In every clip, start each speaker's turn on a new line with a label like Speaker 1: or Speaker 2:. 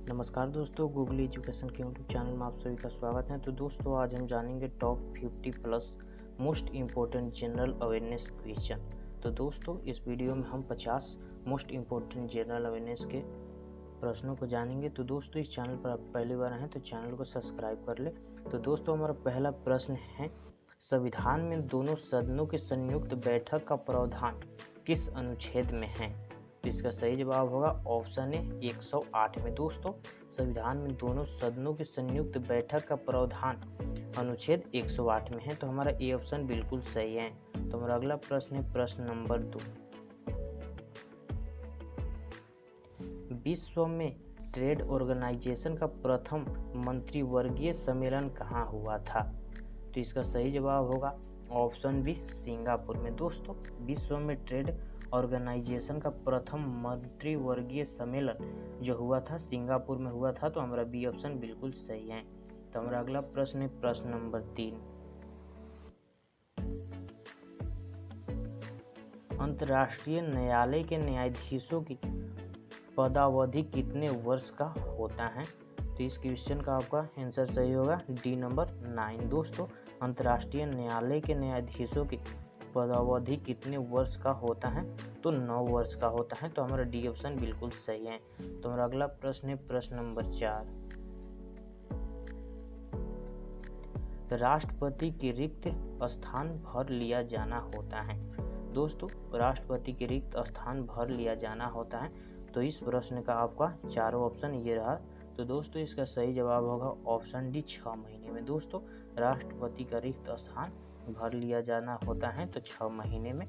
Speaker 1: नमस्कार दोस्तों, Google education के यूट्यूब चैनल में आप सभी का स्वागत है। तो दोस्तों, आज हम जानेंगे top 50 plus most important general awareness question. तो दोस्तों, इस वीडियो में हम 50 मोस्ट इम्पोर्टेंट जनरल अवेयरनेस के प्रश्नों को जानेंगे। तो दोस्तों, इस चैनल पर आप पहली बार हैं तो चैनल को सब्सक्राइब कर ले। तो दोस्तों, हमारा पहला प्रश्न है, संविधान में दोनों सदनों की संयुक्त बैठक का प्रावधान किस अनुच्छेद में है? तो इसका सही जवाब होगा ऑप्शन ए 108 में। दोस्तों, संविधान में दोनों सदनों की संयुक्त बैठक का प्रावधान अनुच्छेद 108 में है। तो हमारा ए ऑप्शन बिल्कुल सही है। तो हमारा अगला प्रश्न है प्रश्न नंबर 2। विश्व में ट्रेड ऑर्गेनाइजेशन का प्रथम मंत्रिवर्गीय सम्मेलन कहाँ हुआ था? तो इसका सही जवाब होगा ऑप्शन बी सिंगापुर में। दोस्तों, विश्व में ट्रेड ऑर्गेनाइजेशन का प्रथम मंत्रिवर्गीय सम्मेलन जो हुआ था सिंगापुर में हुआ था। तो हमारा बी ऑप्शन बिल्कुल सही है। तो हमारा अगला प्रश्न है प्रश्न नंबर 3। अंतर्राष्ट्रीय न्यायालय के न्यायाधीशों की पदावधि कितने वर्ष का होता है? तो इस क्वेश्चन का आपका आंसर सही होगा डी नंबर 9। दोस्तों, अंतर्राष्ट्रीय न्यायालय के न्यायाधीशों की पदावधि कितने वर्ष का होता है? तो 9 वर्ष का होता है। तो हमारा डी ऑप्शन बिल्कुल सही है। तो हमारा अगला प्रश्न है प्रश्न नंबर 4। राष्ट्रपति के रिक्त स्थान भर लिया जाना होता है। दोस्तों, राष्ट्रपति के रिक्त स्थान भर लिया जाना होता है। तो इस प्रश्न का आपका चारों ऑप्शन ये रहा। तो दोस्तों, इसका सही जवाब होगा ऑप्शन डी 6 महीने में। दोस्तों, राष्ट्रपति का रिक्त स्थान भर लिया जाना होता है तो 6 महीने में।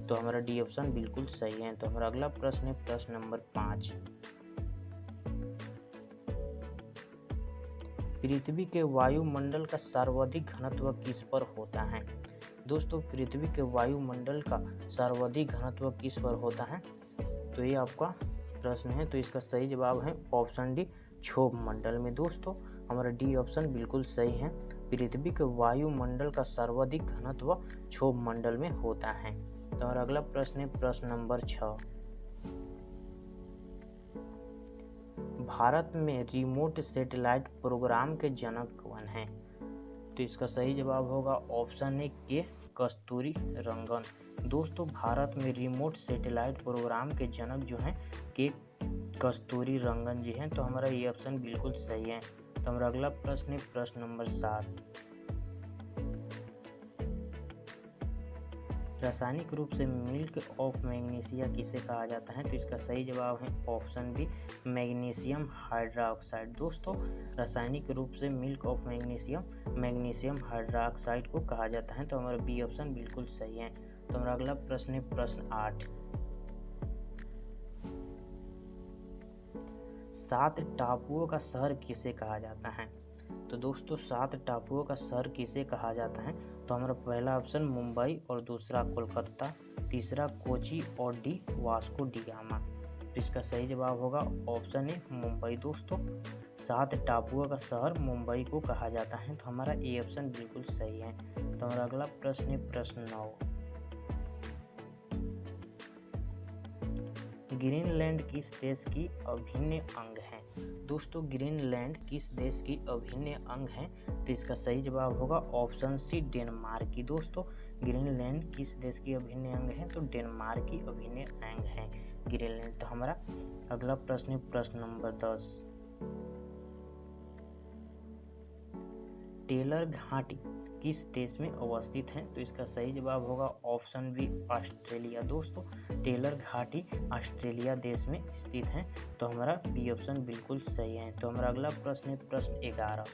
Speaker 1: तो हमारा डी ऑप्शन बिल्कुल सही है। तो हमारा अगला प्रश्न है प्रश्न नंबर 5। पृथ्वी के वायुमंडल का सर्वाधिक घनत्व किस पर होता है? दोस्तों, पृथ्वी के वायुमंडल का सर्वाधिक घनत्व किस पर होता है? तो ये आपका प्रश्न है। तो इसका सही जवाब है ऑप्शन डी क्षोभ मंडल में। दोस्तों, हमारा डी ऑप्शन बिल्कुल सही है। पृथ्वी के वायुमंडल का सर्वाधिक घनत्व क्षोभ मंडल में होता है। तो हमारा अगला प्रश्न है प्रश्न नंबर 6। भारत में रिमोट सैटेलाइट प्रोग्राम के जनक कौन हैं? तो इसका सही जवाब होगा ऑप्शन ए के कस्तूरी रंगन। दोस्तों, भारत में रिमोट सैटेलाइट प्रोग्राम के जनक जो हैं के कस्तूरी रंगन जी हैं। तो हमारा ये ऑप्शन बिल्कुल सही है। तो हमारा अगला प्रश्न है प्रश्न नंबर 7। रासायनिक रूप से मिल्क ऑफ मैग्नीशिया किसे कहा जाता है? तो इसका सही जवाब है ऑप्शन बी मैग्नीशियम हाइड्रोक्साइड। दोस्तों, रासायनिक रूप से मिल्क ऑफ मैग्नीशियम हाइड्रोक्साइड को कहा जाता है। तो हमारा बी ऑप्शन बिल्कुल सही है। तो हमारा अगला प्रश्न है प्रश्न 8। 7 टापुओं का शहर किसे कहा जाता है? तो दोस्तों, 7 टापुओं का शहर किसे कहा जाता है? तो हमारा पहला ऑप्शन मुंबई और दूसरा कोलकाता, तीसरा कोची और डी वास्को डी गामा। तो इसका सही जवाब होगा ऑप्शन ए मुंबई। दोस्तों, 7 टापुओं का शहर मुंबई को कहा जाता है। तो हमारा ए ऑप्शन बिल्कुल सही है। तो हमारा अगला प्रश्न है प्रश्न 9। ग्रीनलैंड किस देश की अभिन्न अंग है? दोस्तों, ग्रीनलैंड किस देश की अभिन्न अंग है? तो इसका सही जवाब होगा ऑप्शन सी डेनमार्क की। दोस्तों, ग्रीनलैंड किस देश की अभिन्न अंग है? तो डेनमार्क की अभिन्न अंग है ग्रीनलैंड। तो हमारा अगला प्रश्न है प्रश्न नंबर 10। टेलर घाटी किस देश में अवस्थित है? तो इसका सही जवाब होगा ऑप्शन बी ऑस्ट्रेलिया। दोस्तों, टेलर घाटी ऑस्ट्रेलिया देश में स्थित है। तो हमारा बी ऑप्शन बिल्कुल सही है। तो हमारा अगला प्रश्न है प्रश्न 11।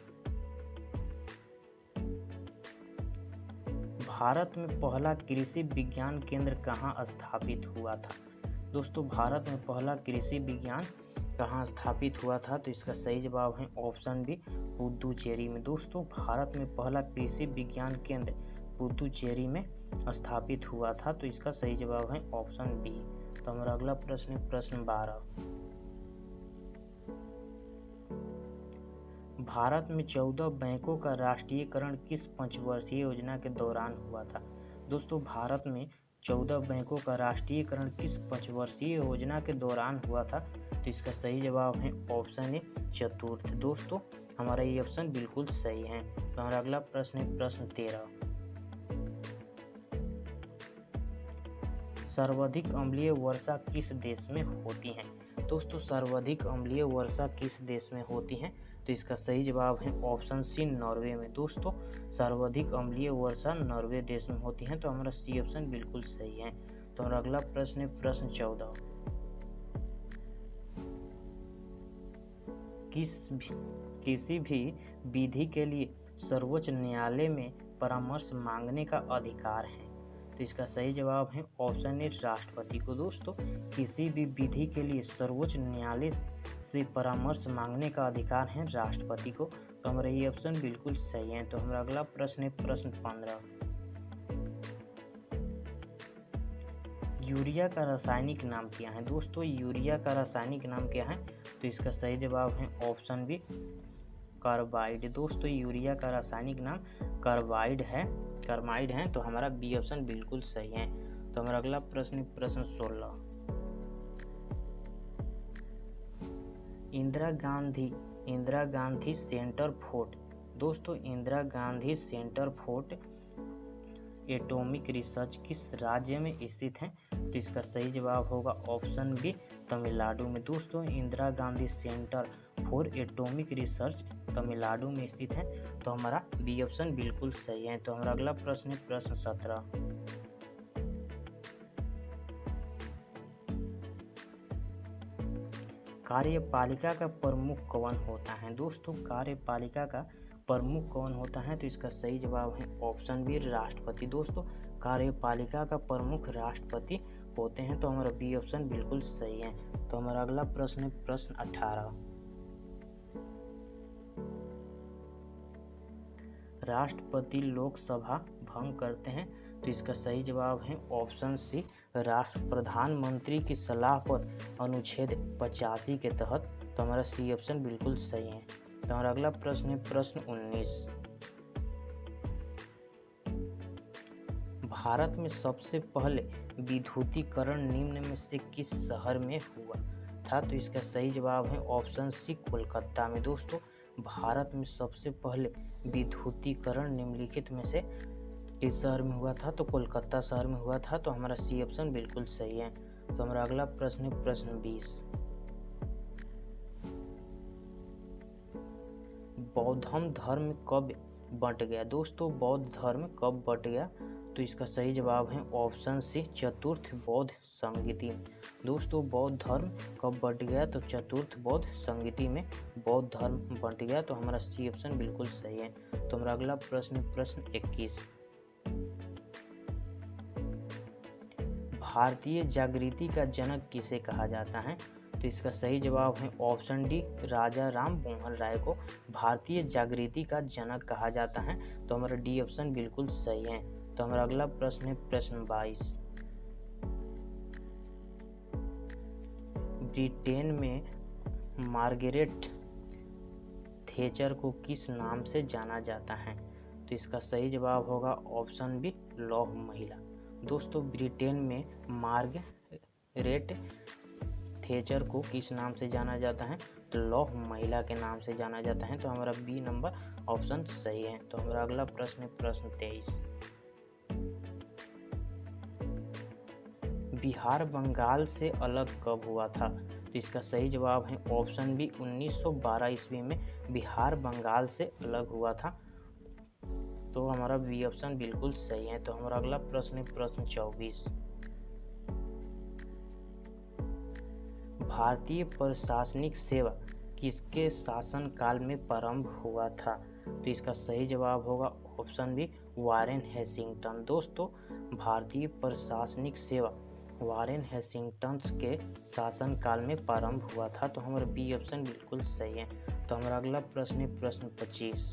Speaker 1: भारत में पहला कृषि विज्ञान केंद्र कहाँ स्थापित हुआ था? दोस्तों, भारत में पहला कृषि विज्ञान कहाँ स्थापित हुआ था? तो इसका सही जवाब है ऑप्शन बी पुदुचेरी में। दोस्तों, भारत में पहला कृषि विज्ञान केंद्र पुदुचेरी में स्थापित हुआ था। तो इसका सही जवाब है ऑप्शन बी। तो हमारा अगला प्रश्न है प्रश्न 12। भारत में 14 बैंकों का राष्ट्रीयकरण किस पंचवर्षीय योजना के दौरान हुआ था? दोस्तों, भारत में 14 बैंकों का राष्ट्रीयकरण किस पंचवर्षीय योजना के दौरान हुआ था? तो इसका सही जवाब है ऑप्शन ए चतुर्थ। दोस्तों हमारा ये ऑप्शन बिल्कुल सही है। तो हमारा अगला प्रश्न है प्रश्न 13। सर्वाधिक अम्लीय वर्षा किस देश में होती है? दोस्तों सर्वाधिक अम्लीय वर्षा किस देश में होती है? तो इसका सही जवाब है ऑप्शन सी नॉर्वे में। दोस्तों सर्वाधिक अम्लीय वर्षा नॉर्वे देश में होती है। तो हमारा सी ऑप्शन बिल्कुल सही है। तो हमारा अगला प्रश्न है प्रश्न 14। किसी भी विधि के लिए सर्वोच्च न्यायालय में परामर्श मांगने का अधिकार है? तो इसका सही जवाब है ऑप्शन ए राष्ट्रपति को। दोस्तों किसी भी विधि के लिए सर्वोच्च न्यायालय से परामर्श मांगने का अधिकार है राष्ट्रपति को। तो हमारा ये ऑप्शन बिल्कुल सही है। तो हमारा अगला प्रश्न है प्रश्न 15। यूरिया का रासायनिक नाम क्या है? दोस्तों यूरिया का रासायनिक नाम क्या है? तो इसका सही जवाब है ऑप्शन बी कार्बाइड। दोस्तों यूरिया का रासायनिक नाम कार्बाइड है। तो हमारा बी ऑप्शन बिल्कुल सही है। तो हमारा अगला प्रश्न है प्रश्न 16। Indira Gandhi centre for. दोस्तों Indira Gandhi centre for atomic research किस राज्य में स्थित है? तो इसका सही जवाब होगा ऑप्शन बी तमिलनाडु में। दोस्तों Indira Gandhi centre for atomic research Tamil Nadu में स्थित है। तो हमारा बी ऑप्शन बिल्कुल सही है। तो हमारा अगला प्रश्न है प्रश्न 17। कार्यपालिका का प्रमुख कौन होता है? दोस्तों कार्यपालिका का प्रमुख कौन होता है? तो इसका सही जवाब है ऑप्शन बी राष्ट्रपति। दोस्तों कार्यपालिका का प्रमुख राष्ट्रपति होते हैं। तो हमारा बी ऑप्शन बिल्कुल सही है। तो हमारा अगला प्रश्न है प्रश्न 18। राष्ट्रपति लोकसभा भंग करते हैं। तो इसका सही जवाब है ऑप्शन सी प्रधानमंत्री की सलाह पर अनुच्छेद 85 के तहत। तो हमारा सी ऑप्शन बिल्कुल सही है। तो हमारा अगला प्रश्न है प्रश्न 19। भारत में सबसे पहले विद्युतीकरण निम्न में से किस शहर में हुआ था? तो इसका सही जवाब है ऑप्शन सी कोलकाता में। दोस्तों भारत में सबसे पहले विद्युतीकरण निम्नलिखित में से किस शहर में हुआ था? तो कोलकाता शहर में हुआ था। तो हमारा सी ऑप्शन बिल्कुल सही है। तो हमारा अगला प्रश्न है प्रश्न 20। बौद्ध धर्म कब बंट गया? दोस्तों बौद्ध धर्म कब बंट गया? तो इसका सही जवाब है ऑप्शन सी चतुर्थ बौद्ध संगति। दोस्तों बौद्ध धर्म कब बंट गया? तो चतुर्थ बौद्ध संगति में बौद्ध धर्म बंट गया। तो हमारा सी ऑप्शन बिल्कुल सही है। तो हमारा अगला प्रश्न प्रश्न 21। भारतीय जागृति का जनक किसे कहा जाता है? तो इसका सही जवाब है ऑप्शन डी राजा राम मोहन राय को भारतीय जागृति का जनक कहा जाता है। तो हमारा डी ऑप्शन बिल्कुल सही है। तो हमारा अगला प्रश्न है प्रश्न 22। ब्रिटेन में मार्गरेट थैचर को किस नाम से जाना जाता है? तो इसका सही जवाब होगा ऑप्शन बी लौह महिला। दोस्तों ब्रिटेन में मार्गरेट थैचर को किस नाम से जाना जाता है? तो लौह महिला के नाम से जाना जाता है। तो हमारा बी नंबर ऑप्शन सही है। तो हमारा अगला प्रश्न है प्रश्न 23। बिहार बंगाल से अलग कब हुआ था? तो इसका सही जवाब है ऑप्शन बी 1912 ईस्वी में बिहार बंगाल से अलग हुआ था। तो हमारा बी ऑप्शन बिल्कुल सही है। तो हमारा अगला प्रश्न है प्रश्न 24। भारतीय प्रशासनिक सेवा किसके शासन काल में प्रारंभ हुआ था? तो इसका सही जवाब होगा ऑप्शन बी वारेन हेस्टिंग्स। दोस्तों भारतीय प्रशासनिक सेवा वारेन हेस्टिंग्स के शासन काल में प्रारंभ हुआ था। तो हमारा बी ऑप्शन बिल्कुल सही है। तो हमारा अगला प्रश्न है प्रश्न 25।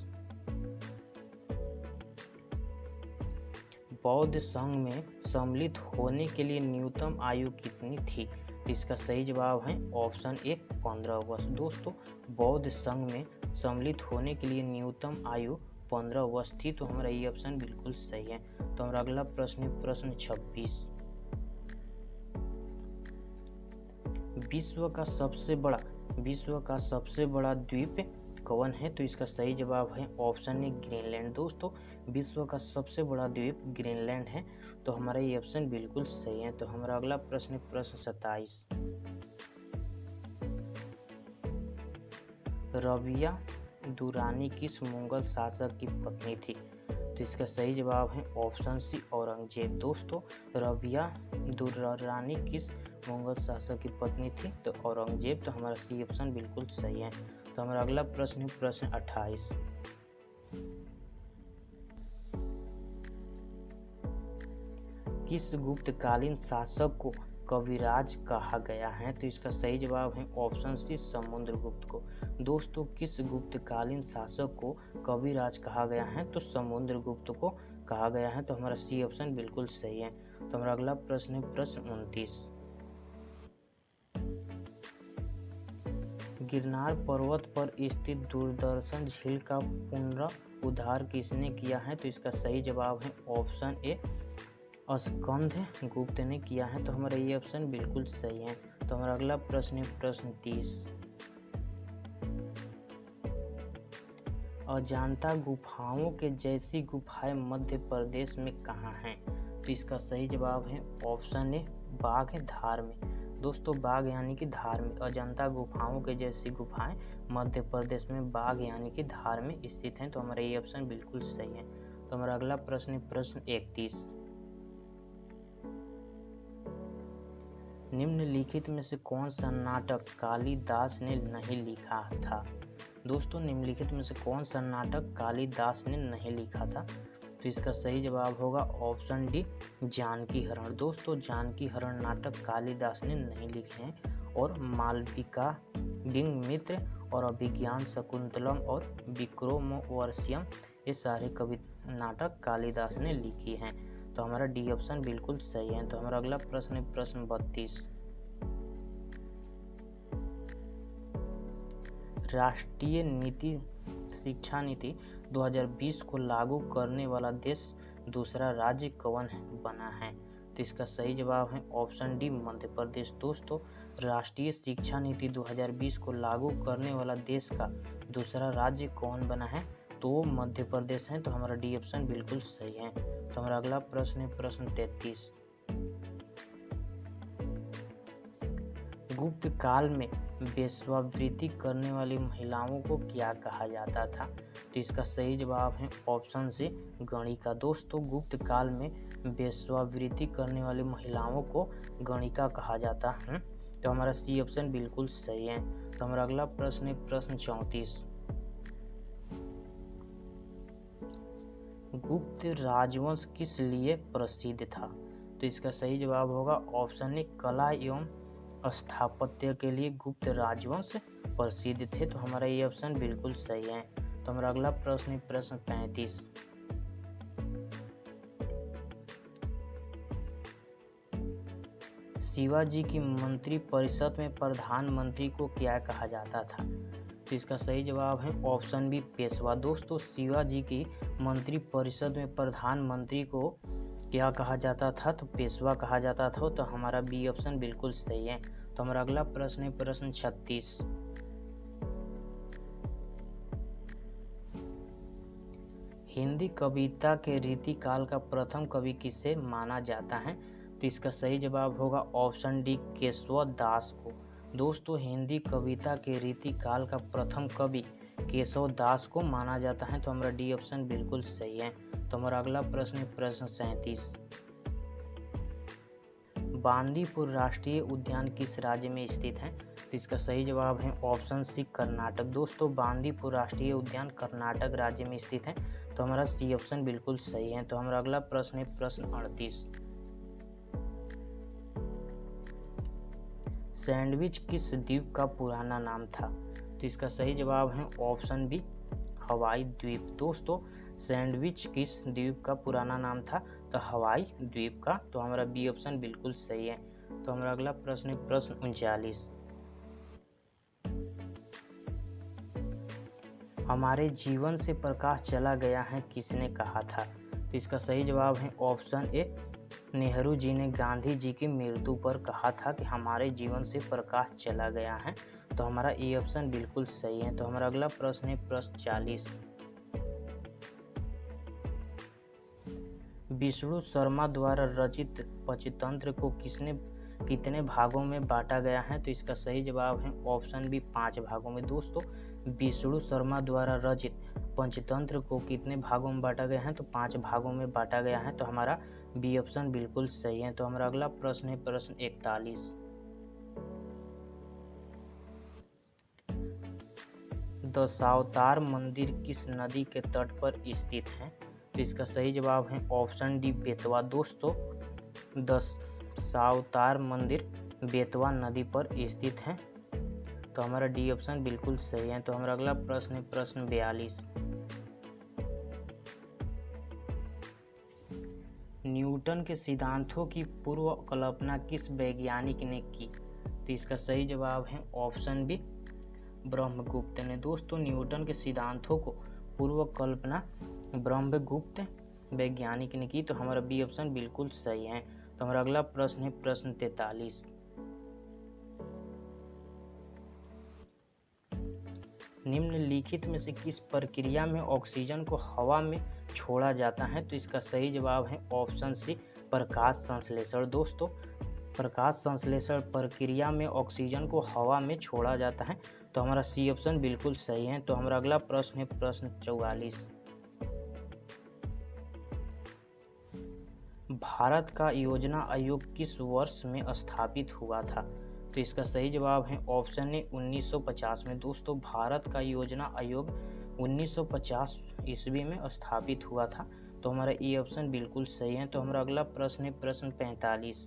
Speaker 1: बौद्ध संघ में सम्मिलित होने के लिए न्यूनतम आयु कितनी थी? तो इसका सही जवाब है ऑप्शन ए 15 वर्ष। दोस्तों बौद्ध संघ में सम्मिलित होने के लिए न्यूनतम आयु 15 वर्ष थी। तो हमारा ये ऑप्शन बिल्कुल सही है। तो हमारा अगला प्रश्न है प्रश्न 26। विश्व का सबसे बड़ा द्वीप कौन है? तो इसका सही जवाब है ऑप्शन ए ग्रीनलैंड। दोस्तों विश्व का सबसे बड़ा द्वीप ग्रीनलैंड है, तो हमारा ये ऑप्शन बिल्कुल सही है। तो हमारा अगला प्रश्न है प्रश्न 27। रबिया दुरानी किस मुगल शासक की पत्नी थी? तो इसका सही जवाब है ऑप्शन सी औरंगजेब। दोस्तों रबिया दुर्रानी किस मुगल शासक की पत्नी थी? तो औरंगजेब। तो हमारा सी ऑप्शन बिल्कुल सही है। तो हमारा अगला प्रश्न है प्रश्न 28। किस गुप्तकालीन शासक को कविराज कहा गया है? तो इसका सही जवाब है ऑप्शन सी समुद्रगुप्त को। दोस्तों किस गुप्तकालीन शासक को कविराज कहा गया है? तो समुद्रगुप्त को कहा गया है। तो हमारा सी ऑप्शन बिल्कुल सही है। तो हमारा अगला प्रश्न है प्रश्न 29। गिरनार पर्वत पर स्थित दूरदर्शन झील का पुनरुद्धार किसने किया है? तो इसका सही जवाब है ऑप्शन ए स्कंद गुप्त ने किया है। तो हमारा ये ऑप्शन बिल्कुल सही है। तो हमारा अगला प्रश्न है प्रश्न 30। अजंता गुफाओं के जैसी गुफाएं मध्य प्रदेश में कहाँ हैं? तो इसका सही जवाब है ऑप्शन ए बाघ धार में। दोस्तों बाघ यानी कि धार में। अजंता गुफाओं के जैसी गुफाएं मध्य प्रदेश में बाघ यानी कि धार में स्थित हैं। तो हमारा ये ऑप्शन बिल्कुल सही है। तो हमारा अगला प्रश्न है प्रश्न 31। निम्नलिखित में से कौन सा नाटक कालिदास ने नहीं लिखा था? दोस्तों निम्नलिखित में से कौन सा नाटक कालिदास ने नहीं लिखा था? तो इसका सही जवाब होगा ऑप्शन डी जानकी हरण। दोस्तों जानकी हरण नाटक कालिदास ने नहीं लिखे हैं, और मालविका मित्र और अभिज्ञान शकुंतलम और विक्रमोर्वशीयम ये सारे कवि नाटक कालिदास ने लिखी हैं। तो हमारा डी ऑप्शन बिल्कुल सही है। तो हमारा अगला प्रश्न है प्रश्न 32। राष्ट्रीय नीति शिक्षा नीति 2020 को लागू करने वाला देश दूसरा राज्य कौन बना है? तो इसका सही जवाब है ऑप्शन डी मध्य प्रदेश। दोस्तों राष्ट्रीय शिक्षा नीति 2020 को लागू करने वाला देश का दूसरा राज्य कौन बना है? तो मध्य प्रदेश है। तो हमारा डी ऑप्शन बिल्कुल सही है। तो हमारा अगला प्रश्न है प्रश्न 33। गुप्त काल में वेश्यावृत्ति करने वाली महिलाओं को क्या कहा जाता था? तो इसका सही जवाब है ऑप्शन से गणिका। दोस्तों गुप्त काल में वेश्यावृत्ति करने वाली महिलाओं को गणिका कहा जाता है। तो हमारा सी ऑप्शन बिल्कुल सही है। तो हमारा अगला प्रश्न है प्रश्न 34। गुप्त राजवंश किस लिए प्रसिद्ध था? तो इसका सही जवाब होगा ऑप्शन ए कला एवं स्थापत्य के लिए गुप्त राजवंश प्रसिद्ध थे। तो हमारा ये ऑप्शन बिल्कुल सही है। तो हमारा अगला प्रश्न है प्रश्न 35। शिवाजी की मंत्री परिषद में प्रधानमंत्री को क्या कहा जाता था? तो इसका सही जवाब है ऑप्शन बी पेशवा। दोस्तों शिवाजी की मंत्री परिषद में प्रधानमंत्री को क्या कहा जाता था? तो पेशवा कहा जाता था। तो हमारा बी ऑप्शन बिल्कुल सही है। तो हमारा अगला प्रश्न है प्रश्न 36। हिंदी कविता के रीतिकाल का प्रथम कवि किसे माना जाता है? तो इसका सही जवाब होगा ऑप्शन डी केशव दास को। दोस्तों हिंदी कविता के रीतिकाल का प्रथम कवि केशव दास को माना जाता है। तो हमारा डी ऑप्शन बिल्कुल सही है। तो हमारा अगला प्रश्न है प्रश्न 37। बांदीपुर राष्ट्रीय उद्यान किस राज्य में स्थित है? तो इसका सही जवाब है ऑप्शन सी कर्नाटक। दोस्तों बांदीपुर राष्ट्रीय उद्यान कर्नाटक राज्य में स्थित है। तो हमारा सी ऑप्शन बिल्कुल सही है। तो हमारा अगला प्रश्न है प्रश्न 38। सैंडविच किस द्वीप का पुराना नाम था? तो इसका सही जवाब है ऑप्शन बी हवाई द्वीप। दोस्तों सैंडविच किस द्वीप का पुराना नाम था? तो हवाई द्वीप का। तो हमारा बी ऑप्शन बिल्कुल सही है। तो हमारा अगला प्रश्न है प्रश्न 39। हमारे जीवन से प्रकाश चला गया है किसने कहा था? तो इसका सही जवाब है ऑप्शन ए नेहरू जी ने गांधी जी की मृत्यु पर कहा था कि हमारे जीवन से प्रकाश चला गया है। तो हमारा ए ऑप्शन बिल्कुल सही है। तो हमारा अगला प्रश्न है प्रश्न 40। विष्णु शर्मा द्वारा रचित पंचतंत्र को कितने भागों में बांटा गया है? तो इसका सही जवाब है ऑप्शन बी 5 भागों में। दोस्तों, विष्णु शर्मा द्वारा रचित पंचतंत्र को कितने भागों में बांटा गया है? तो 5 भागों में बांटा गया है। तो हमारा बी ऑप्शन बिल्कुल सही है। तो हमारा अगला प्रश्न है प्रश्न 41। दशावतार मंदिर किस नदी के तट पर स्थित है? तो इसका सही जवाब है ऑप्शन डी बेतवा। दोस्तों, दशावतार मंदिर बेतवा नदी पर स्थित है। तो हमारा डी ऑप्शन बिल्कुल सही है। तो हमारा अगला प्रश्न है प्रश्न 42। न्यूटन के सिद्धांतों की पूर्व कल्पना किस वैज्ञानिक ने की? तो इसका सही जवाब है ऑप्शन बी ब्रह्मगुप्त ने। दोस्तों, न्यूटन के सिद्धांतों को पूर्व कल्पना ब्रह्मगुप्त वैज्ञानिक ने की। तो हमारा बी ऑप्शन बिल्कुल सही है। तो हमारा अगला प्रश्न है प्रश्न 43। निम्नलिखित में से किस प्रक्रिया में ऑक्सीजन को हवा में छोड़ा जाता है? तो इसका सही जवाब है ऑप्शन सी प्रकाश संश्लेषण। दोस्तों, प्रकाश संश्लेषण प्रक्रिया में ऑक्सीजन को हवा में छोड़ा जाता है। तो हमारा सी ऑप्शन बिल्कुल सही है। तो हमारा अगला प्रश्न है प्रश्न 44। भारत का योजना आयोग किस वर्ष में स्थापित हुआ था? तो इसका सही जवाब है ऑप्शन ए 1950 में। दोस्तों, भारत का योजना आयोग 1950 ईस्वी में स्थापित हुआ था। तो हमारा ई ऑप्शन बिल्कुल सही है। तो हमारा अगला प्रश्न है प्रश्न 45।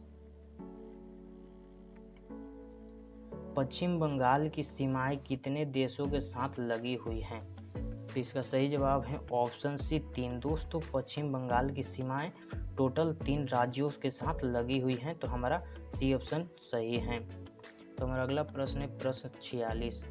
Speaker 1: पश्चिम बंगाल की सीमाएं कितने देशों के साथ लगी हुई हैं? तो इसका सही जवाब है ऑप्शन सी 3। दोस्तों, पश्चिम बंगाल की सीमाएं टोटल 3 राज्यों के साथ लगी हुई हैं। तो हमारा सी ऑप्शन सही है। तो हमारा अगला प्रश्न है प्रश्न 46।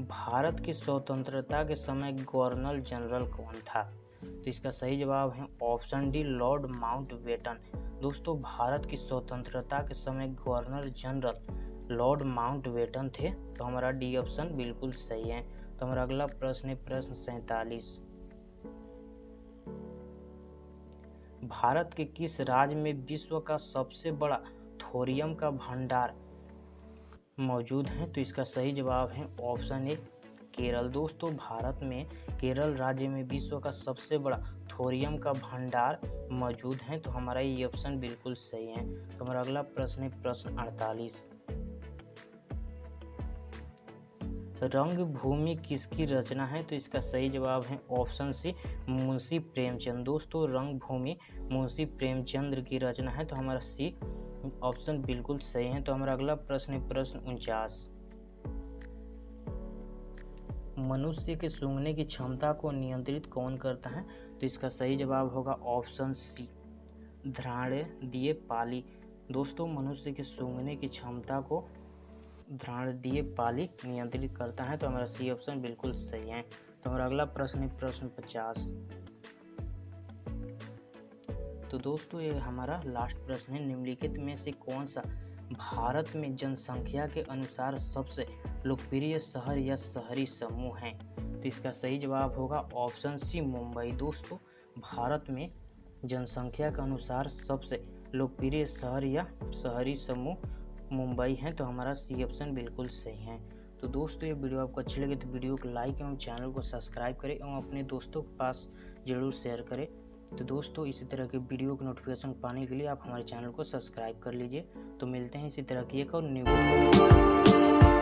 Speaker 1: भारत की स्वतंत्रता के समय गवर्नर जनरल कौन था? तो इसका सही जवाब है ऑप्शन डी लॉर्ड माउंटबेटन। दोस्तों, भारत की स्वतंत्रता के समय गवर्नर जनरल लॉर्ड माउंटबेटन थे। तो हमारा डी ऑप्शन बिल्कुल सही है। तो हमारा अगला प्रश्न है प्रश्न 47। भारत के किस राज्य में विश्व का सबसे बड़ा थोरियम का भंडार मौजूद है? तो इसका सही जवाब है ऑप्शन ए केरल। दोस्तों, भारत में केरल राज्य में विश्व का सबसे बड़ा थोरियम का भंडार मौजूद है। तो हमारा ये ऑप्शन बिल्कुल सही है। तो हमारा अगला प्रश्न है प्रश्न 48। रंगभूमि किसकी रचना है? तो इसका सही जवाब है ऑप्शन सी मुंशी प्रेमचंद। दोस्तों, रंगभूमि मुंशी प्रेमचंद की रचना है। तो हमारा सी ऑप्शन बिल्कुल सही है। तो हमारा अगला प्रश्न है प्रश्न 49। मनुष्य के सूंघने की क्षमता को नियंत्रित कौन करता है? तो इसका सही जवाब होगा ऑप्शन सी घ्राणेय पाली। दोस्तों, मनुष्य के सूंघने की क्षमता को घ्राणेय पाली नियंत्रित करता है। तो हमारा सी ऑप्शन बिल्कुल सही है। तो हमारा अगला प्रश्न है प्रश्न 50। तो दोस्तों, ये हमारा लास्ट प्रश्न है। निम्नलिखित में से कौन सा भारत में जनसंख्या के अनुसार सबसे लोकप्रिय शहर या शहरी समूह है? तो इसका सही जवाब होगा ऑप्शन सी मुंबई। दोस्तों, भारत में जनसंख्या के अनुसार सबसे लोकप्रिय शहर या शहरी समूह मुंबई है। तो हमारा सी ऑप्शन बिल्कुल सही है। तो दोस्तों, ये वीडियो आपको अच्छी लगे तो वीडियो को लाइक एवं चैनल को सब्सक्राइब करें एवं अपने दोस्तों के पास ज़रूर शेयर करें। तो दोस्तों, इसी तरह के वीडियो की नोटिफिकेशन पाने के लिए आप हमारे चैनल को सब्सक्राइब कर लीजिए। तो मिलते हैं इसी तरह की एक और न्यू वीडियो।